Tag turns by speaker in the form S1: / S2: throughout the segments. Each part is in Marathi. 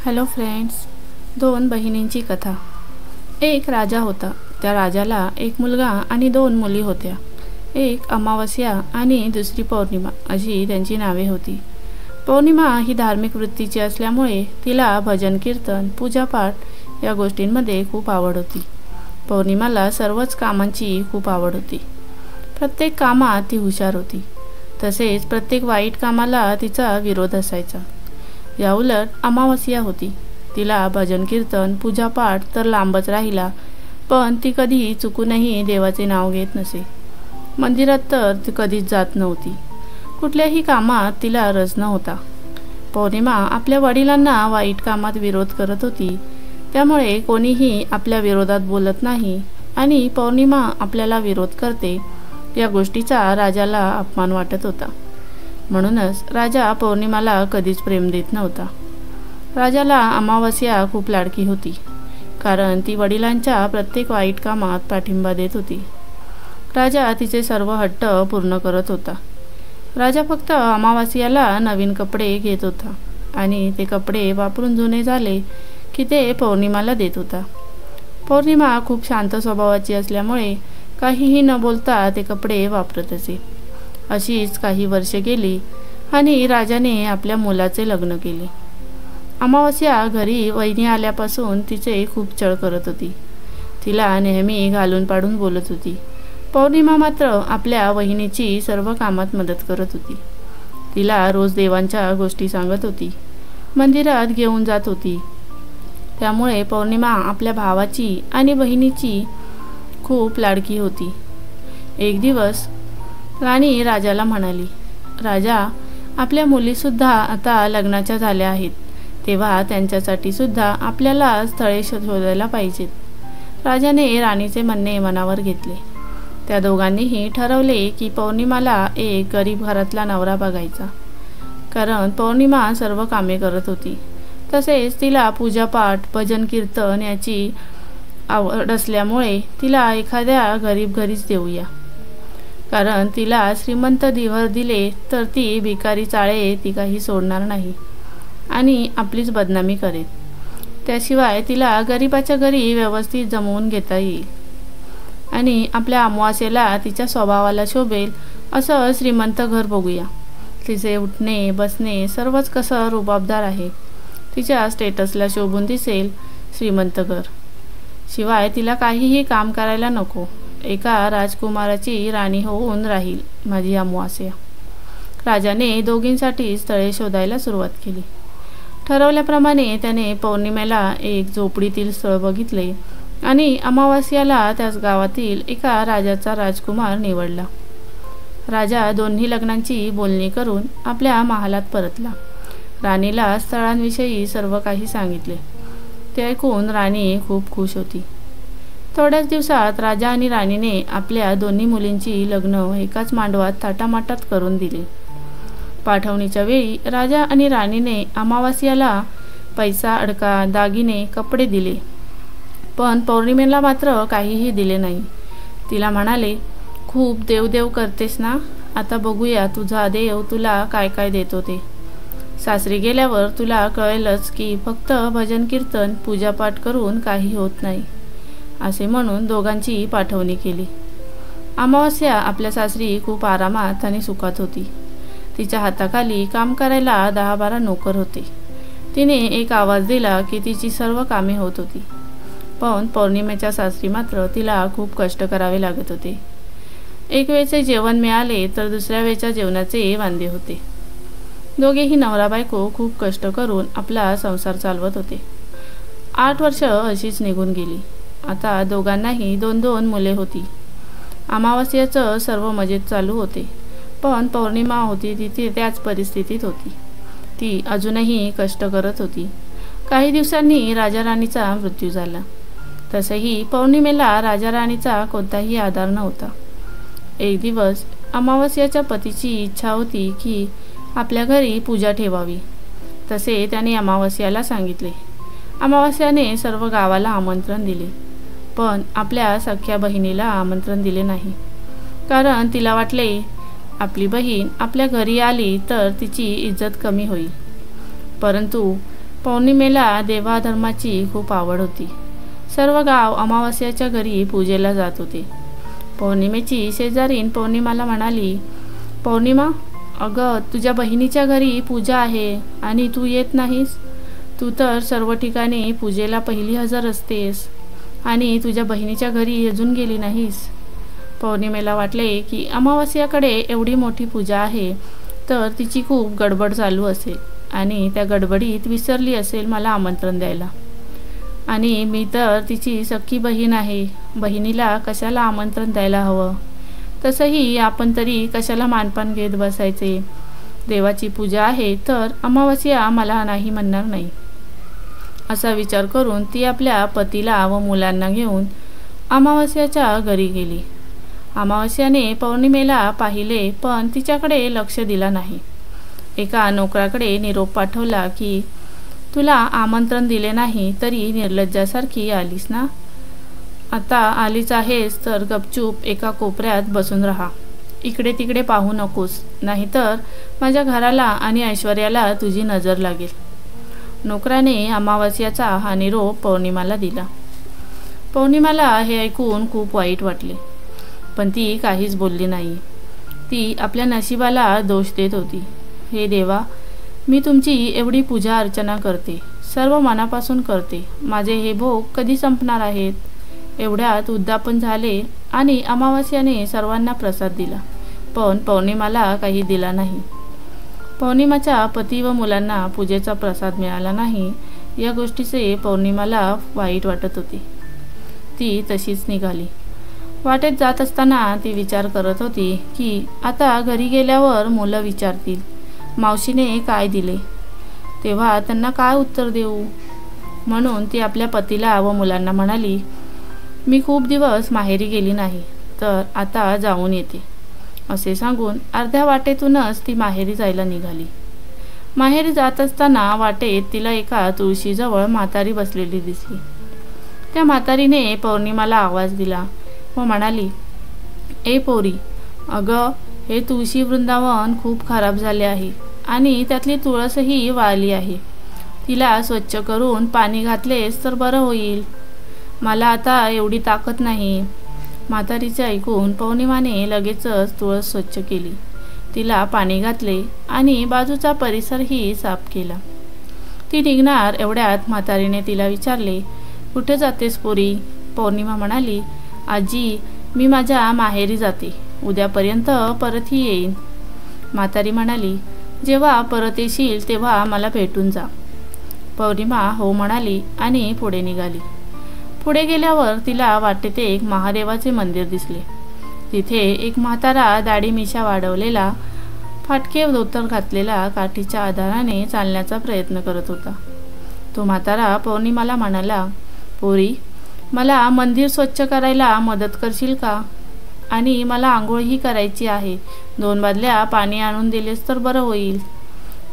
S1: हॅलो फ्रेंड्स, दोन बहिणींची कथा। एक राजा होता। त्या राजाला एक मुलगा आणि दोन मुली होत्या। एक अमावस्या आणि दुसरी पौर्णिमा अशी त्यांची नावे होती। पौर्णिमा ही धार्मिक वृत्तीची असल्यामुळे तिला भजन कीर्तन पूजापाठ या गोष्टींमध्ये खूप आवड होती। पौर्णिमाला सर्वच कामांची खूप आवड होती। प्रत्येक कामात ती हुशार होती। तसेच प्रत्येक वाईट कामाला तिचा विरोध असायचा। याउलट अमावस्या होती। तिला भजन कीर्तन पूजापाठ तर लांबच राहिला, पण ती कधी चुकूनही देवाचे नाव घेत नसे। मंदिरात तर ती कधीच जात नव्हती। कुठल्याही कामात तिला रस नव्हता। पौर्णिमा आपल्या वडिलांना वाईट कामात विरोध करत होती, त्यामुळे कोणीही आपल्या विरोधात बोलत नाही आणि पौर्णिमा आपल्याला विरोध करते या गोष्टीचा राजाला अपमान वाटत होता। म्हणूनच राजा पौर्णिमाला कधीच प्रेम देत नव्हता। राजाला अमावस्या खूप लाडकी होती, कारण ती वडिलांच्या प्रत्येक वाईट कामात पाठिंबा देत होती। राजा तिचे सर्व हट्ट पूर्ण करत होता। राजा फक्त अमावस्याला नवीन कपडे घेत होता आणि ते कपडे वापरून जुने झाले की ते पौर्णिमाला देत होता। पौर्णिमा खूप शांत स्वभावाची असल्यामुळे काहीही न बोलता ते कपडे वापरत असे। अशीच काही वर्षे गेली आणि राजाने आपल्या मुलाचे लग्न केले। अमावस्या घरी वहिनी आल्यापासून तिचे खूप छळ करत होती। तिला नेहमी घालून पाडून बोलत होती। पौर्णिमा मात्र आपल्या वहिनीची सर्व कामात मदत करत होती। तिला रोज देवांच्या गोष्टी सांगत होती, मंदिरात घेऊन जात होती। त्यामुळे पौर्णिमा आपल्या भावाची आणि बहिणीची खूप लाडकी होती। एक दिवस राणी राजाला म्हणाली, राजा, आपल्या मुलीसुद्धा आता लग्नाच्या झाल्या आहेत, तेव्हा त्यांच्यासाठी सुद्धा आपल्याला स्थळे शोधायला पाहिजेत। राजाने राणीचे म्हणणे मनावर घेतले। त्या दोघांनीही ठरवले की पौर्णिमाला एक गरीब घरातला नवरा बघायचा, कारण पौर्णिमा सर्व कामे करत होती। तसेच तिला पूजापाठ भजन कीर्तन याची आवड असल्यामुळे तिला एखाद्या गरीब घरीच देऊया, कारण तिला श्रीमंत धीवर दिले तर ती भिकारी चाळे ती काही सोडणार नाही आणि आपलीच बदनामी करेल। त्याशिवाय तिला गरीबाच्या घरी व्यवस्थित जमवून घेता येईल आणि आपल्या अमावास्येला तिच्या स्वभावाला शोभेल असं श्रीमंत घर बघूया। तिचे उठणे बसणे सर्वच कसं रुबाबदार आहे, तिच्या स्टेटसला शोभून दिसेल श्रीमंत घर। शिवाय तिला काहीही काम करायला नको, एका राजकुमाराची राणी होऊन राहील माझी अमावस्या। राजाने दोघींसाठी स्थळे शोधायला सुरुवात केली। ठरवल्याप्रमाणे त्याने पौर्णिमेला एक झोपडीतील स्थळ बघितले आणि अमावस्याला त्याच गावातील एका राजाचा राजकुमार निवडला। राजा दोन्ही लग्नांची बोलणी करून आपल्या महालात परतला। राणीला स्थळांविषयी सर्व काही सांगितले। ते ऐकून राणी खूप खुश होती। थोड्याच दिवसात राजा आणि राणीने आपल्या दोन्ही मुलींची लग्न एकाच मांडवात थाटामाटात करून दिली। पाठवणीच्या वेळी राजा आणि राणीने अमावस्याला पैसा, अडका, दागिने, कपडे दिले, पण पौर्णिमेला मात्र काहीही दिले नाही। तिला म्हणाले, खूप देवदेव करतेस ना, आता बघूया तुझा देव तुला काय काय देतो ते। सासरी गेल्यावर तुला कळेलच की फक्त भजन कीर्तन पूजापाठ करून काही होत नाही, असे म्हणून दोघांची पाठवणी केली। अमावस्या आपल्या सासरी खूप आरामात आणि सुखात होती। तिच्या हाताखाली काम करायला 10-12 नोकर होते। तिने एक आवाज दिला की तिची सर्व कामे होत होती, पण पौर्णिमेच्या सासरी मात्र तिला खूप कष्ट करावे लागत होते। एक वेळचे जेवण मिळाले तर दुसऱ्या वेळच्या जेवणाचे वांदे होते। दोघेही नवरा बायको खूप कष्ट करून आपला संसार चालवत होते। 8 वर्ष अशीच निघून गेली। आता दोघांनाही 2-2 मुले होती। अमावस्याचं सर्व मजेत चालू होते, पण पौर्णिमा होती ती त्याच परिस्थितीत होती। ती अजूनही कष्ट करत होती। काही दिवसांनी राजा राणीचा मृत्यू झाला। तसेही पौर्णिमेला राजा राणीचा कोणताही आधार नव्हता। एक दिवस अमावस्याच्या पतीची इच्छा होती की आपल्या घरी पूजा ठेवावी, तसे त्याने अमावस्याला सांगितले। अमावस्याने सर्व गावाला आमंत्रण दिले, पण आपल्या सख्या बहिणीला आमंत्रण दिले नाही, कारण तिला वाटले आपली बहीण आपल्या घरी आली तर तिची इज्जत कमी होईल। परंतु पौर्णिमेला देवाधर्माची खूप आवड होती. सर्व गाव अमावास्याच्या घरी पूजेला जात होते. पौर्णिमेची शेजारीण पौर्णिमाला म्हणाली, पौर्णिमा, अगं तुझ्या बहिणीच्या घरी पूजा आहे आणि तू येत नाहीस. तू तर सर्व ठिकाणी पूजेला पहिली हजर असतेस आणि तुझ्या बहिणीच्या घरी अजून गेली नाहीस. पौर्णिमेला वाटले की अमावास्याकडे एवढी मोठी पूजा आहे तर तिची खूप गडबड चालू असेल आणि त्या गडबडीत विसरली असेल मला आमंत्रण द्यायला. आणि मी तर तिची सख्खी बहीण आहे, बहिणीला कशाला आमंत्रण द्यायला हवं. तसंही आपण तरी कशाला मानपान घेत बसायचे. देवाची पूजा आहे तर अमावास्या मला नाही म्हणणार नाही. असा विचार करून ती आपल्या पतीला व मुलांना घेऊन अमावास्याच्या घरी गेली. अमावास्याने पौर्णिमेला पाहिले पण तिच्याकडे लक्ष दिला नाही. एका नोकराकडे निरोप पाठवला की तुला आमंत्रण दिले नाही तरी निर्लज्जासारखी आलीस ना. आता आलीच आहेस तर गपचूप एका कोपऱ्यात बसून राहा. इकडे तिकडे पाहू नकोस, नाहीतर माझ्या घराला आणि ऐश्वर्याला तुझी नजर लागेल. नोकराने अमावास्याचा हा निरोप पौर्णिमाला दिला. पौर्णिमाला हे ऐकून खूप वाईट वाटले, पण ती काहीच बोलली नाही. ती आपल्या नशिबाला दोष देत होती. हे देवा, मी तुमची एवढी पूजा अर्चना करते, सर्व मनापासून करते. माझे हे भोग कधी संपणार आहेत. एवढ्यात उद्यापन झाले आणि अमावास्याने सर्वांना प्रसाद दिला, पण पौर्णिमाला काही दिला नाही. पौर्णिमाच्या पती व मुलांना पूजेचा प्रसाद मिळाला नाही या गोष्टीचे पौर्णिमाला वाईट वाटत होते. ती तशीच निघाली. वाटेत जात असताना ती विचार करत होती की आता घरी गेल्यावर मुलं विचारतील, मावशीने काय दिले, तेव्हा त्यांना काय उत्तर देऊ. म्हणून ती आपल्या पतीला व मुलांना म्हणाली, मी खूप दिवस माहेरी गेली नाही तर आता जाऊन येते. असे सांगून अर्ध्या वाटेतूनच ती माहेरी जायला निघाली. माहेरी जात असताना वाटेत तिला एका तुळशीजवळ म्हातारी बसलेली दिसली. त्या म्हातारीने पौर्णिमाला आवाज दिला व म्हणाली, ए पोरी, अगं हे तुळशी वृंदावन खूप खराब झाले आहे आणि त्यातली तुळसही वाळली आहे. तिला स्वच्छ करून पाणी घातलेस तर बरं होईल. मला आता एवढी ताकद नाही. म्हातारीचे ऐकून पौर्णिमाने लगेचच तुळस स्वच्छ केली, तिला पाणी घातले आणि बाजूचा परिसरही साफ केला. ती निघणार एवढ्यात म्हातारीने तिला विचारले, कुठे जातेस पोरी. पौर्णिमा म्हणाली, आजी, मी माझ्या माहेरी जाते, उद्यापर्यंत परतही येईन. म्हातारी म्हणाली, जेव्हा परत येशील तेव्हा मला भेटून जा. पौर्णिमा हो म्हणाली आणि पुढे निघाली. पुढे गेल्यावर तिला वाटेत एक महादेवाचे मंदिर दिसले. तिथे एक म्हातारा दाढी मिशा वाढवलेला, फाटके धोतर घातलेला काठीच्या आधाराने चालण्याचा प्रयत्न करत होता. तो म्हातारा पौर्णिमाला म्हणाला, पोरी, मला मंदिर स्वच्छ करायला मदत करशील का. आणि मला आंघोळही करायची आहे. 2 बादल्या पाणी आणून दिलेस तर बरं होईल.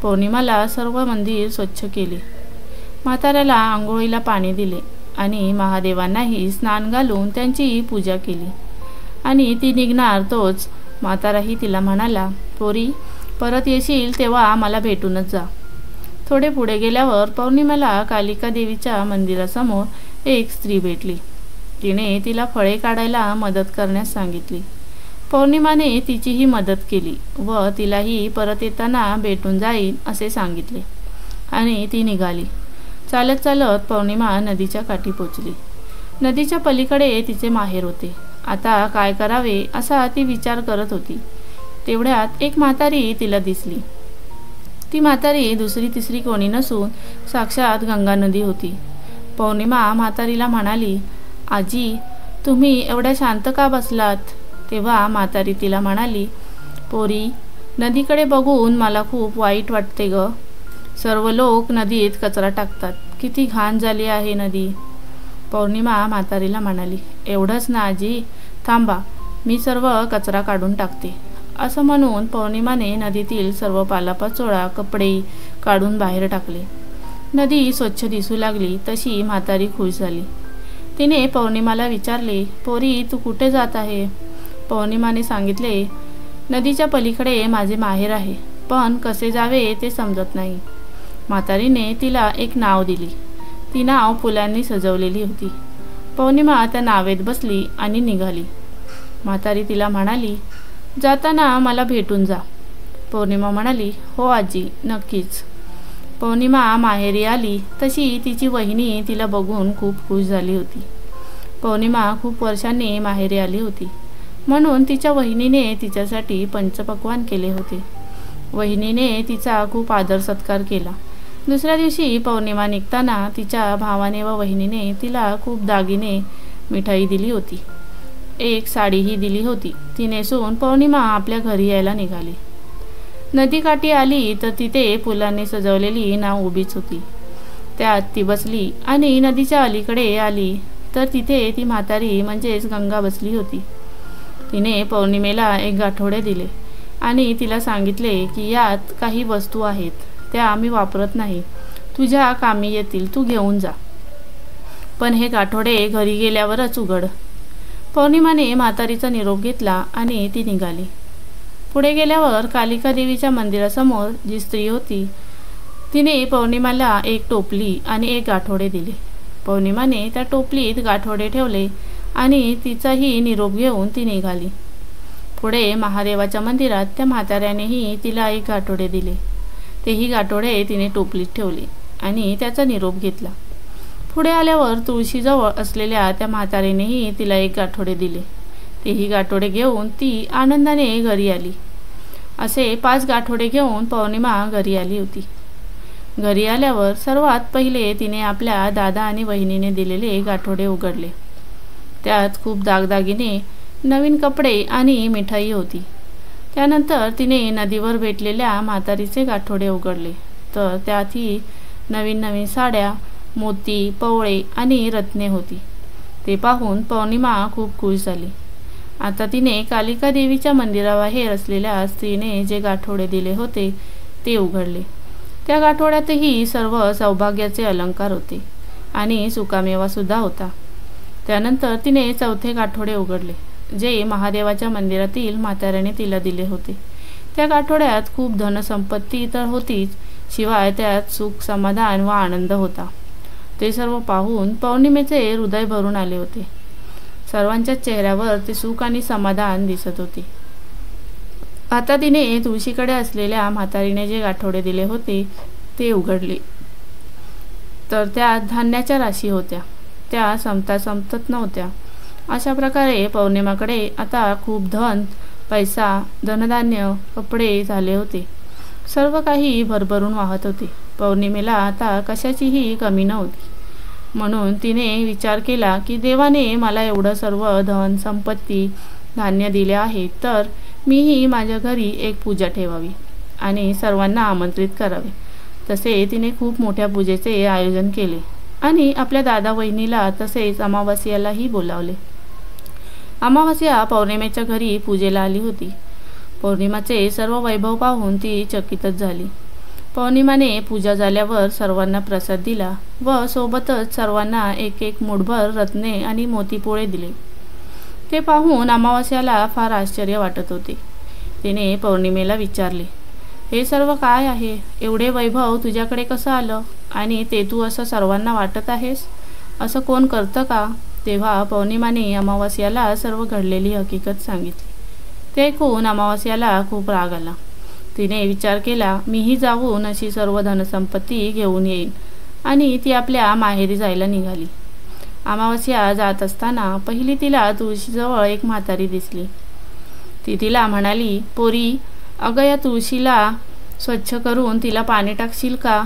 S1: पौर्णिमाला सर्व मंदिर स्वच्छ केले. म्हाताऱ्याला आंघोळीला पाणी दिले आणि महादेवांनाही स्नान घालून त्यांची पूजा केली आणि ती निघणार तोच म्हाताराही तिला म्हणाला, पोरी, परत येशील तेव्हा मला भेटूनच जा. थोडे पुढे गेल्यावर पौर्णिमाला कालिका देवीच्या मंदिरासमोर एक स्त्री भेटली. तिने तिला फळे काढायला मदत करण्यास सांगितली. पौर्णिमाने तिचीही मदत केली व तिलाही परत येताना भेटून जाईल असे सांगितले आणि ती निघाली. चालत चालत पौर्णिमा नदीच्या काठी पोचली. नदीच्या पलीकडे तिचे माहेर होते. आता काय करावे असा ती विचार करत होती. तेवढ्यात एक म्हातारी तिला दिसली. ती म्हातारी दुसरी तिसरी कोणी नसून साक्षात गंगा नदी होती. पौर्णिमा म्हातारीला म्हणाली, आजी, तुम्ही एवढ्या शांत का बसलात. तेव्हा म्हातारी तिला म्हणाली, पोरी, नदीकडे बघून मला खूप वाईट वाटते ग. सर्व लोक नदीत कचरा टाकतात, किती घाण झाली आहे नदी. पौर्णिमा म्हातारीला म्हणाली, एवढंच ना आजी, थांबा, मी सर्व कचरा काढून टाकते. असं म्हणून पौर्णिमाने नदीतील सर्व पालापाचोळा, कपडे काढून बाहेर टाकले. नदी स्वच्छ दिसू लागली तशी म्हातारी खुश झाली. तिने पौर्णिमाला विचारले, पोरी, तू कुठे जात आहे. पौर्णिमाने सांगितले, नदीच्या पलीकडे माझे माहेर आहे, पण कसे जावे ते समजत नाही. म्हातारीने तिला एक नाव दिली. ती नाव फुलांनी सजवलेली होती. पौर्णिमा त्या नावेत बसली आणि निघाली. म्हातारी तिला म्हणाली, जाताना मला भेटून जा. पौर्णिमा म्हणाली, हो आजी, नक्कीच. पौर्णिमा माहेरी आली तशी तिची वहिनी तिला बघून खूप खुश झाली होती. पौर्णिमा खूप वर्षांनी माहेरी आली होती, म्हणून तिच्या वहिनीने तिच्यासाठी पंचपक्वान्न केले होते. वहिनीने तिचा खूप आदर सत्कार केला. दुसऱ्या दिवशी पौर्णिमा निघताना तिच्या भावाने व वहिनीने तिला खूप दागिने, मिठाई दिली होती. एक साडीही दिली होती. ती नेसून पौर्णिमा आपल्या घरी यायला निघाली. नदीकाठी आली तर तिथे फुलांनी सजवलेली नाव उभीच होती. त्यात ती बसली आणि नदीच्या अलीकडे आली तर तिथे ती म्हातारी म्हणजेच गंगा बसली होती. तिने पौर्णिमेला एक गाठोडे दिले आणि तिला सांगितले की यात काही वस्तू आहेत, त्या आम्ही वापरत नाही, तुझ्या कामी येतील, तू घेऊन जा, पण हे गाठोडे घरी गेल्यावरच उघड. पौर्णिमाने म्हातारीचा निरोप घेतला आणि ती निघाली. पुढे गेल्यावर कालिका देवीच्या मंदिरासमोर जी स्त्री होती तिने पौर्णिमाला एक टोपली आणि एक गाठोडे दिले. पौर्णिमाने त्या टोपलीत गाठोडे ठेवले आणि तिचाही निरोप घेऊन ती निघाली. पुढे महादेवाच्या मंदिरात त्या म्हाताऱ्यानेही तिला एक गाठोडे दिले. तेही गाठोडे तिने टोपलीत ठेवले आणि त्याचा निरोप घेतला. पुढे आल्यावर तुळशीजवळ असलेल्या त्या म्हातारीनेही तिला एक गाठोडे दिले. तेही गाठोडे घेऊन ती आनंदाने घरी आली. असे 5 गाठोडे घेऊन पौर्णिमा घरी आली होती. घरी आल्यावर सर्वात पहिले तिने आपल्या दादा आणि वहिनीने दिलेले गाठोडे उघडले. त्यात खूप दागदागिने, नवीन कपडे आणि मिठाई होती. त्यानंतर तिने नदीवर भेटलेल्या म्हातारीचे गाठोडे उघडले तर त्यातही नवीन नवीन साड्या, मोती, पवळे आणि रत्ने होती. ते पाहून पौर्णिमा खूप खुश झाली. आता तिने कालिका देवीच्या मंदिराबाहेर असलेल्या स्त्रीने जे गाठोडे दिले होते ते उघडले. त्या गाठोड्यातही सर्व सौभाग्याचे अलंकार होते आणि सुकामेवासुद्धा होता. त्यानंतर तिने 4थे गाठोडे उघडले, जे महादेवाच्या मंदिरातील म्हाताऱ्याने तिला दिले होते. त्या गाठोड्यात खूप धनसंपत्ती तर होतीच, शिवाय त्यात सुख, समाधान व आनंद होता. ते सर्व पाहून पौर्णिमेचे हृदय भरून आले होते. सर्वांच्या चेहऱ्यावर ते सुख आणि समाधान दिसत होते. आता तिने तुळशीकडे असलेल्या म्हातारीने जे गाठोडे दिले होते ते उघडले तर त्यात धान्याच्या राशी होत्या. त्या संपत नव्हत्या. अशा प्रकारे पौर्णिमाकडे आता खूप धन, पैसा, धनधान्य, कपडे झाले होते. सर्व काही भरभरून वाहत होते. पौर्णिमेला आता कशाचीही कमी नव्हती. म्हणून तिने विचार केला की देवाने मला एवढं सर्व धन, संपत्ती, धान्य दिले आहे, तर मीही माझ्या घरी एक पूजा ठेवावी आणि सर्वांना आमंत्रित करावे. तसे तिने खूप मोठ्या पूजेचे आयोजन केले आणि आपल्या दादा वहिनीला तसेच अमावास्यालाही बोलावले. अमावास्या पौर्णिमेच्या घरी पूजेला आली होती. पौर्णिमाचे सर्व वैभव पाहून ती चकितच झाली. पौर्णिमाने पूजा झाल्यावर सर्वांना प्रसाद दिला व सोबतच सर्वांना एक एक मूठभर रत्ने आणि मोतीपोळे दिले. ते पाहून अमावास्याला फार आश्चर्य वाटत होते. तिने पौर्णिमेला विचारले, हे सर्व काय आहे? एवढे वैभव तुझ्याकडे कसं आलं आणि ते तू असं सर्वांना वाटत आहेस? असं कोण करतं का? तेव्हा पौर्णिमाने अमावास्याला सर्व घडलेली हकीकत सांगितली. ते ऐकून अमावास्याला खूप राग आला. तिने विचार केला, मीही जाऊन अशी सर्व धनसंपत्ती घेऊन येईन आणि ती आपल्या माहेरी जायला निघाली. अमावास्या जात असताना पहिली तिला तुळशीजवळ एक म्हातारी दिसली. ती तिला म्हणाली, पोरी, अगं या तुळशीला स्वच्छ करून तिला पाणी टाकशील का?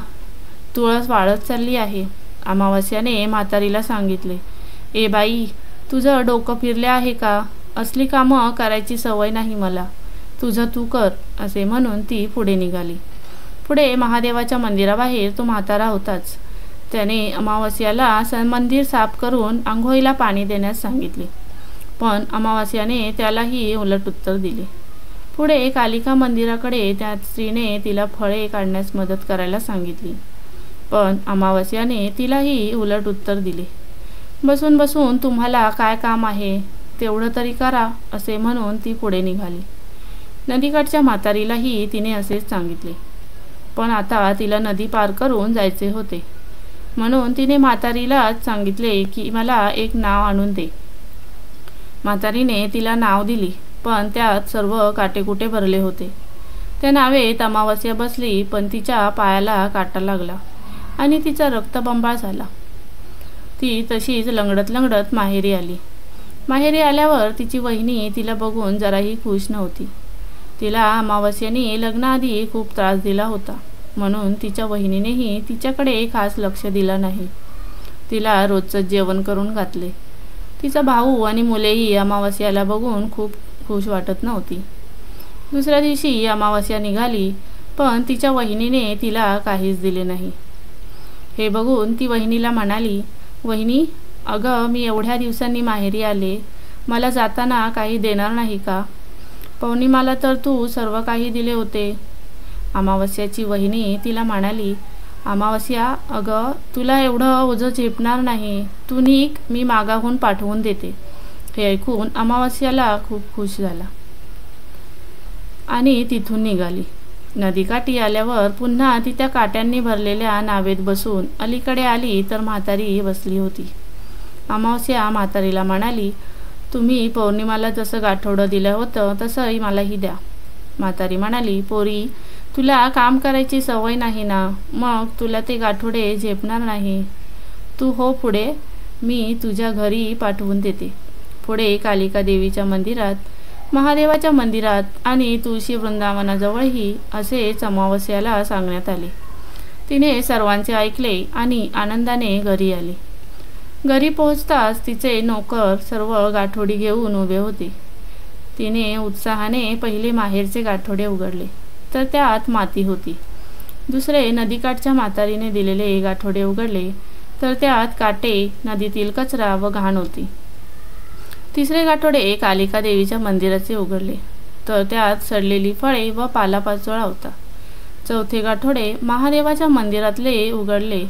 S1: तुळस वाळत चालली आहे. अमावास्याने म्हातारीला सांगितले, ए बाई, तुझं डोकं फिरले आहे का? असली कामं करायची सवय नाही मला, तुझं तू कर, असे म्हणून ती पुढे निघाली. पुढे महादेवाच्या मंदिराबाहेर तो म्हातारा होताच. त्याने अमावास्याला मंदिर साफ करून आंघोळीला पाणी देण्यास सांगितले, पण अमावास्याने त्यालाही उलट उत्तर दिले. पुढे कालिका मंदिराकडे त्या स्त्रीने तिला फळे काढण्यास मदत करायला सांगितली, पण अमावास्याने तिलाही उलट उत्तर दिले. बसून बसून तुम्हाला काय काम आहे, तेवढं तरी करा, असे म्हणून ती पुढे निघाली. नदीकाठच्या म्हातारीलाही तिने असेच सांगितले. पण आता तिला नदी पार करून जायचे होते. म्हणून तिने म्हातारीलाच सांगितले की मला एक नाव आणून दे. म्हातारीने तिला नाव दिली, पण त्यात सर्व काटेकुटे भरले होते. त्या नावेत अमावस्या बसली, पण तिच्या पायाला काटा लागला आणि तिचा रक्तबंबाळ झाला. ती तशीच लंगडत लंगडत माहेरी आली. माहेरी आल्यावर तिची वहिनी तिला बघून जराही खुश नव्हती. तिला अमावस्याने लग्नाआधी खूप त्रास दिला होता, म्हणून तिच्या वहिनीनेही तिच्याकडे खास लक्ष दिलं नाही. तिला रोजचं जेवण करून घातले. तिचा भाऊ आणि मुलेही अमावस्याला बघून खूप खुश वाटत नव्हती. दुसऱ्या दिवशी अमावस्या निघाली, पण तिच्या वहिनीने तिला काहीच दिले नाही. हे बघून ती वहिनीला म्हणाली, वहिनी, अगं मी एवढ्या दिवसांनी माहेरी आले, मला जाताना काही देणार नाही का? पौर्णिमाला तर तू सर्व काही दिले होते. अमावस्याची वहिनी तिला म्हणाली, अमावस्या, अगं तुला एवढं ओझं झेपणार नाही, तू निघ, मी मागाहून पाठवून देते. हे ऐकून अमावस्याला खूप खुश झाला आणि तिथून निघाली. नदीकाठी आल्यावर पुन्हा ती त्या काट्यांनी भरलेल्या नावेत बसून अलीकडे आली तर म्हातारी बसली होती. अमावस्या म्हातारीला म्हणाली, तुम्ही पौर्णिमाला जसं गाठोडं दिलं होतं तसंही मलाही द्या. म्हातारी म्हणाली, पोरी, तुला काम करायची सवय नाही ना, मग तुला ते गाठोडे झेपणार नाही. तू हो पुढे, मी तुझ्या घरी पाठवून देते. पुढे कालिका देवीच्या मंदिरात, महादेवाच्या मंदिरात आणि तुळशी वृंदावनाजवळही असेच अमावस्याला सांगण्यात आले. तिने सर्वांचे ऐकले आणि आनंदाने घरी आली. घरी पोहोचताच तिचे नोकर सर्व गाठोडी घेऊन उभे होते. तिने उत्साहाने पहिले माहेरचे गाठोडे उघडले, तर त्यात माती होती. दुसरे नदीकाठच्या म्हातारीने दिलेले गाठोडे उघडले, तर त्यात काटे, नदीतील कचरा व घाण होती. तिसरे गाठोडे कालिका देवीच्या मंदिराचे उघडले, तर त्यात सडलेली फळे व पालापाचोळा होता. चौथे गाठोडे महादेवाच्या मंदिरातले उघडले,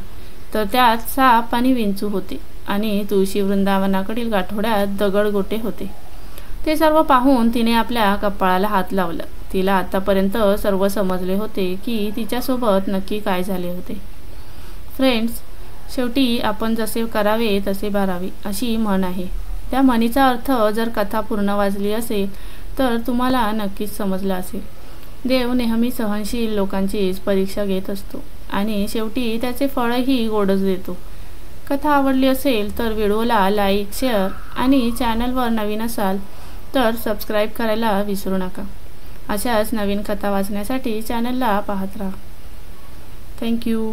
S1: तर त्यात साप आणि विंचू होते आणि तुळशी वृंदावनाकडील गाठोड्यात दगडगोटे होते. ते सर्व पाहून तिने आपल्या कपाळाला हात लावला. तिला आतापर्यंत सर्व समजले होते की तिच्यासोबत नक्की काय झाले होते. फ्रेंड्स, शेवटी आपण जसे करावे तसे भरावे अशी म्हण आहे. त्या म्हणीचा अर्थ जर कथा पूर्ण वाचली असेल तर तुम्हाला नक्कीच समजला असेल. देव नेहमी सहनशील लोकांचीच परीक्षा घेत असतो आणि शेवटी त्याचे फळही गोडच देतो. कथा आवडली असेल तर व्हिडिओला लाईक, शेअर आणि चॅनलवर नवीन असाल तर सबस्क्राईब करायला विसरू नका. अशाच नवीन कथा वाचण्यासाठी चॅनलला पाहत राहा. थँक्यू.